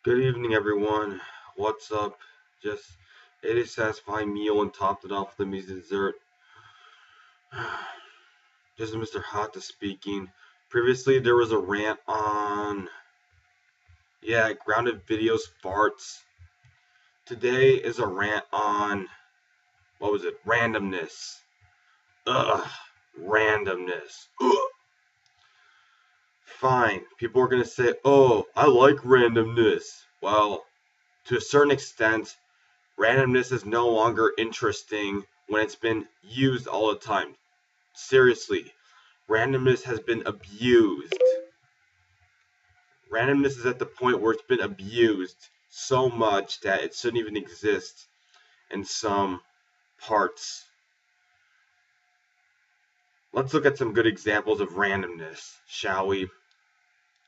Good evening, everyone. What's up? Just ate a satisfying meal and topped it off with a measly dessert. This is Mr. Hata speaking. Previously, there was a rant on, grounded videos, farts. Today is a rant on, what was it? Randomness. Ugh, randomness. Ugh. Fine. People are gonna say, oh, I like randomness. Well, to a certain extent, randomness is no longer interesting when it's been used all the time. Seriously, randomness has been abused. Randomness is at the point where it's been abused so much that it shouldn't even exist in some parts. Let's look at some good examples of randomness, shall we?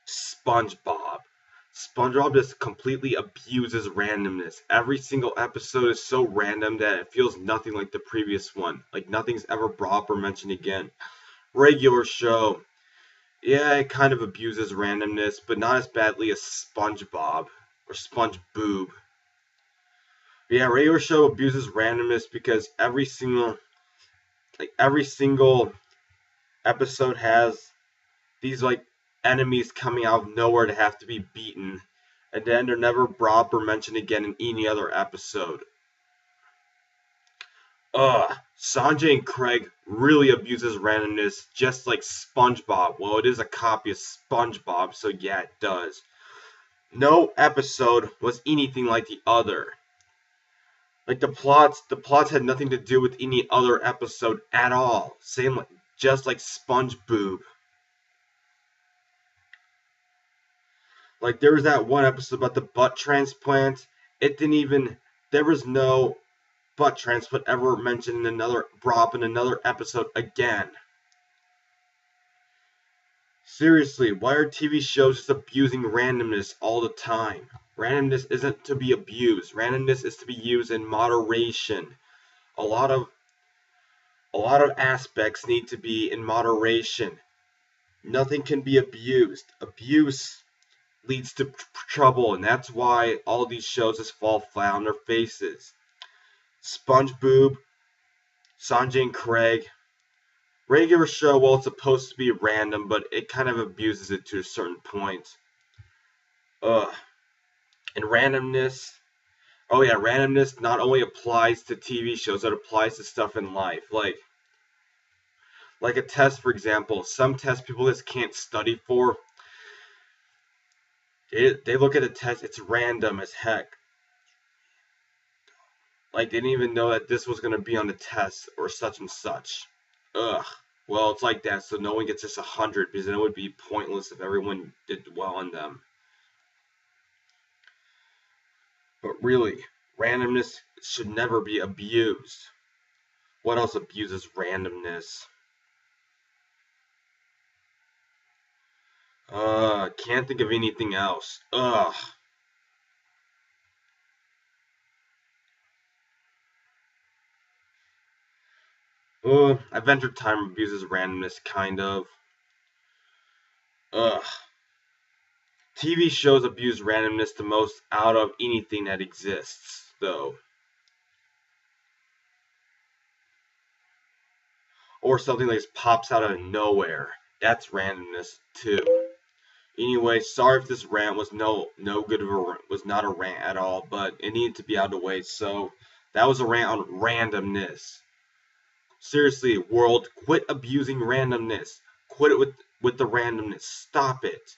SpongeBob. SpongeBob just completely abuses randomness. Every single episode is so random that it feels nothing like the previous one. Like nothing's ever brought up or mentioned again. Regular show. Yeah, it kind of abuses randomness, but not as badly as SpongeBob or SpongeBoob. Yeah, regular show abuses randomness because every single episode has these enemies coming out of nowhere to have to be beaten, and then they're never brought up or mentioned again in any other episode. Sanjay and Craig really abuses randomness just like SpongeBob. Well, it is a copy of SpongeBob, so yeah, it does. No episode was anything like the other. Like the plots had nothing to do with any other episode at all. Just like SpongeBoob. Like there was that one episode about the butt transplant. There was no butt transplant ever mentioned brought up in another episode again. Seriously, why are TV shows just abusing randomness all the time? Randomness isn't to be abused. Randomness is to be used in moderation. A lot of aspects need to be in moderation. Nothing can be abused. Abuse leads to trouble, and that's why all these shows just fall flat on their faces. SpongeBob, Sanjay and Craig. Regular show, well, it's supposed to be random, but it kind of abuses it to a certain point. Ugh. And randomness. Oh yeah, randomness not only applies to TV shows, it applies to stuff in life. Like a test, for example. Some tests people just can't study for. They look at a test, it's random as heck. Like, they didn't even know that this was going to be on the test or such and such. Ugh. Well, it's like that, so no one gets just 100 because then it would be pointless if everyone did well on them. But really, randomness should never be abused. What else abuses randomness? Can't think of anything else. Ugh. Adventure Time abuses randomness, kind of. Ugh. TV shows abuse randomness the most out of anything that exists, though. Or something that just pops out of nowhere. That's randomness, too. Anyway, sorry if this rant was no good of was not a rant at all, but it needed to be out of the way. So that was a rant on randomness. Seriously, world, quit abusing randomness. Quit it with the randomness. Stop it.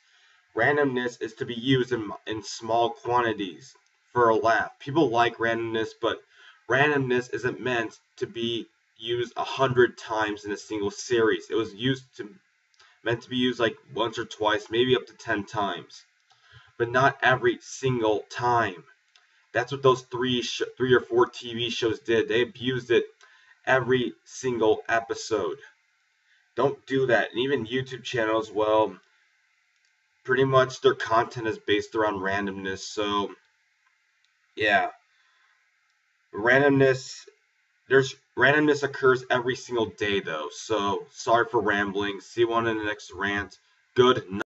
Randomness is to be used in small quantities for a laugh. People like randomness, but randomness isn't meant to be used 100 times in a single series. It was meant to be used like once or twice, maybe up to 10 times, but not every single time. That's what those three or four TV shows did. They abused it every single episode. Don't do that. And even YouTube channels, well, pretty much their content is based around randomness. So, yeah, randomness. Randomness occurs every single day, though. So, sorry for rambling. See you on in the next rant. Good night.